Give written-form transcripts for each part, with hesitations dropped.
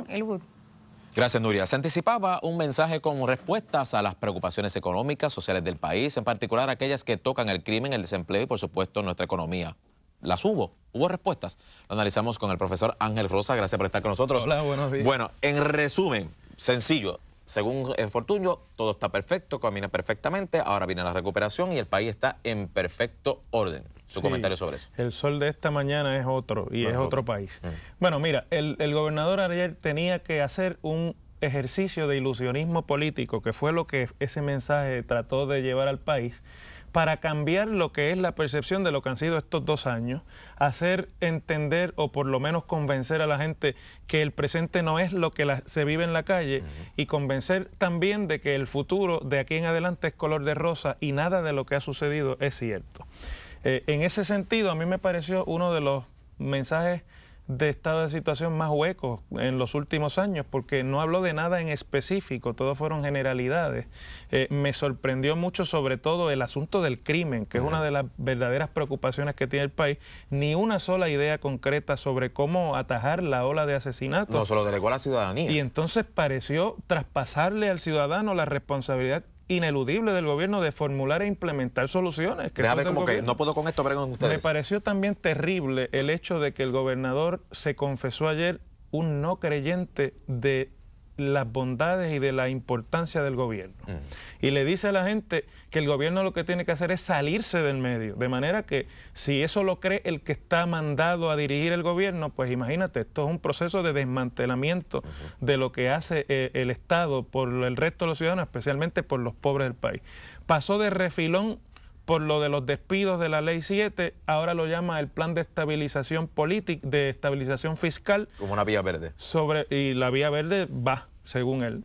Elwood. Gracias, Nuria. Se anticipaba un mensaje con respuestas a las preocupaciones económicas, sociales del país, en particular aquellas que tocan el crimen, el desempleo y, por supuesto, nuestra economía. ¿Las hubo? ¿Hubo respuestas? Lo analizamos con el profesor Ángel Rosa. Gracias por estar con nosotros. Hola, buenos días. Bueno, en resumen, sencillo. Según Fortuño, todo está perfecto, camina perfectamente, ahora viene la recuperación y el país está en perfecto orden. Su comentario sobre eso. El sol de esta mañana es otro y es otro país. Bueno, mira, el gobernador ayer tenía que hacer un ejercicio de ilusionismo político, que fue lo que ese mensaje trató de llevar al país, para cambiar lo que es la percepción de lo que han sido estos 2 años, hacer entender o por lo menos convencer a la gente que el presente no es lo que se vive en la calle y convencer también de que el futuro de aquí en adelante es color de rosa y nada de lo que ha sucedido es cierto. En ese sentido, a mí me pareció uno de los mensajes de estado de situación más huecos en los últimos años, porque no habló de nada en específico, todo fueron generalidades. Me sorprendió mucho sobre todo el asunto del crimen, que es una de las verdaderas preocupaciones que tiene el país, ni una sola idea concreta sobre cómo atajar la ola de asesinatos. No, solo delegó a la ciudadanía. Y entonces pareció traspasarle al ciudadano la responsabilidad ineludible del gobierno de formular e implementar soluciones. Deja ver como que no puedo con esto, pero con ustedes. Me pareció también terrible el hecho de que el gobernador se confesó ayer un no creyente de las bondades y de la importancia del gobierno. Y le dice a la gente que el gobierno lo que tiene que hacer es salirse del medio, de manera que si eso lo cree el que está mandado a dirigir el gobierno, pues imagínate, esto es un proceso de desmantelamiento de lo que hace el Estado por el resto de los ciudadanos, especialmente por los pobres del país. Pasó de refilón por lo de los despidos de la Ley 7, ahora lo llama el Plan de Estabilización Política, de Estabilización Fiscal. Como una vía verde. Y la vía verde va, según él.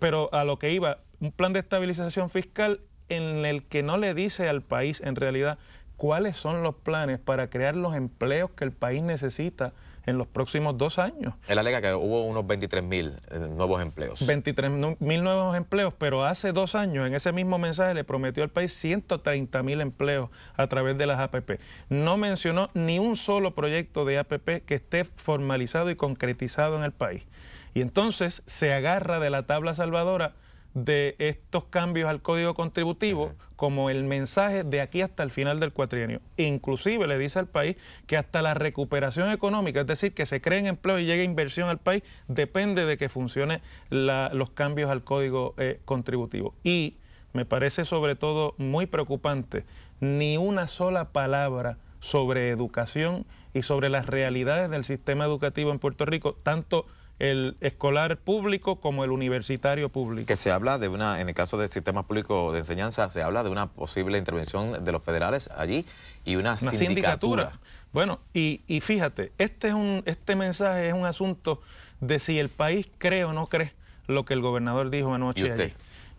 Pero a lo que iba, un plan de estabilización fiscal en el que no le dice al país, en realidad, cuáles son los planes para crear los empleos que el país necesita en los próximos 2 años. Él alega que hubo unos 23.000 nuevos empleos. 23.000 nuevos empleos, pero hace 2 años en ese mismo mensaje le prometió al país 130.000 empleos a través de las APP. No mencionó ni un solo proyecto de APP que esté formalizado y concretizado en el país. Y entonces se agarra de la tabla salvadora de estos cambios al Código Contributivo como el mensaje de aquí hasta el final del cuatrienio. Inclusive le dice al país que hasta la recuperación económica, es decir, que se creen empleos y llegue inversión al país, depende de que funcione los cambios al Código Contributivo. Y me parece sobre todo muy preocupante, ni una sola palabra sobre educación y sobre las realidades del sistema educativo en Puerto Rico, tanto el escolar público como el universitario público. Que se habla de una, en el caso del sistema público de enseñanza, se habla de una posible intervención de los federales allí y una sindicatura. Bueno, y fíjate, este mensaje es un asunto de si el país cree o no cree lo que el gobernador dijo anoche. ¿Y usted? Allí.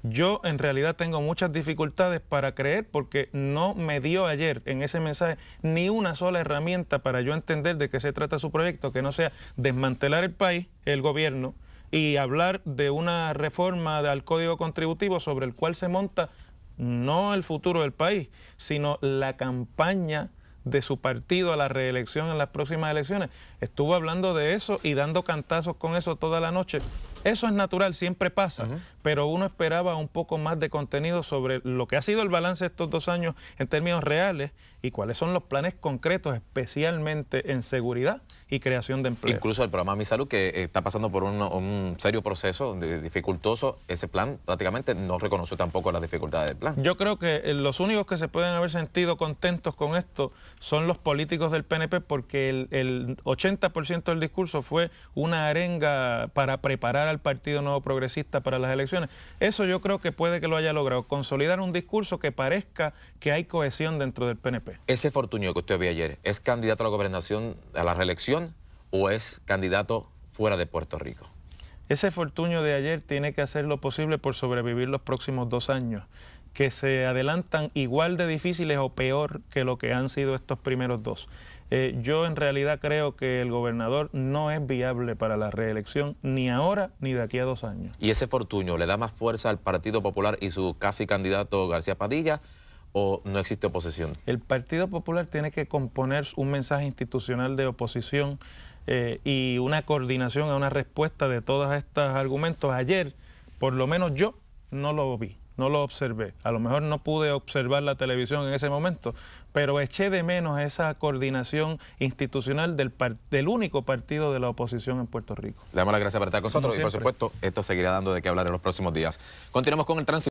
Yo en realidad tengo muchas dificultades para creer porque no me dio ayer en ese mensaje ni una sola herramienta para yo entender de qué se trata su proyecto, que no sea desmantelar el país, el gobierno, y hablar de una reforma al Código Contributivo sobre el cual se monta no el futuro del país, sino la campaña de su partido a la reelección en las próximas elecciones. Estuvo hablando de eso y dando cantazos con eso toda la noche. Eso es natural, siempre pasa, pero uno esperaba un poco más de contenido sobre lo que ha sido el balance de estos 2 años en términos reales y cuáles son los planes concretos, especialmente en seguridad y creación de empleo. Incluso el programa Mi Salud, que está pasando por un serio proceso dificultoso, ese plan prácticamente no reconoció tampoco las dificultades del plan. Yo creo que los únicos que se pueden haber sentido contentos con esto son los políticos del PNP, porque el 80% del discurso fue una arenga para preparar al Partido Nuevo Progresista para las elecciones. Eso yo creo que puede que lo haya logrado, consolidar un discurso que parezca que hay cohesión dentro del PNP. Ese Fortuño que usted vio ayer, ¿es candidato a la gobernación, a la reelección, o es candidato fuera de Puerto Rico? Ese Fortuño de ayer tiene que hacer lo posible por sobrevivir los próximos 2 años, que se adelantan igual de difíciles o peor que lo que han sido estos primeros 2. Yo en realidad creo que el gobernador no es viable para la reelección ni ahora ni de aquí a 2 años. ¿Y ese Fortuño le da más fuerza al Partido Popular y su casi candidato García Padilla, o no existe oposición? El Partido Popular tiene que componer un mensaje institucional de oposición y una coordinación a una respuesta de todos estos argumentos. Ayer, por lo menos yo, no lo vi, no lo observé. A lo mejor no pude observar la televisión en ese momento, pero eché de menos esa coordinación institucional del único partido de la oposición en Puerto Rico. Le damos las gracias por estar con nosotros y, por supuesto, esto seguirá dando de qué hablar en los próximos días. Continuamos con el tránsito.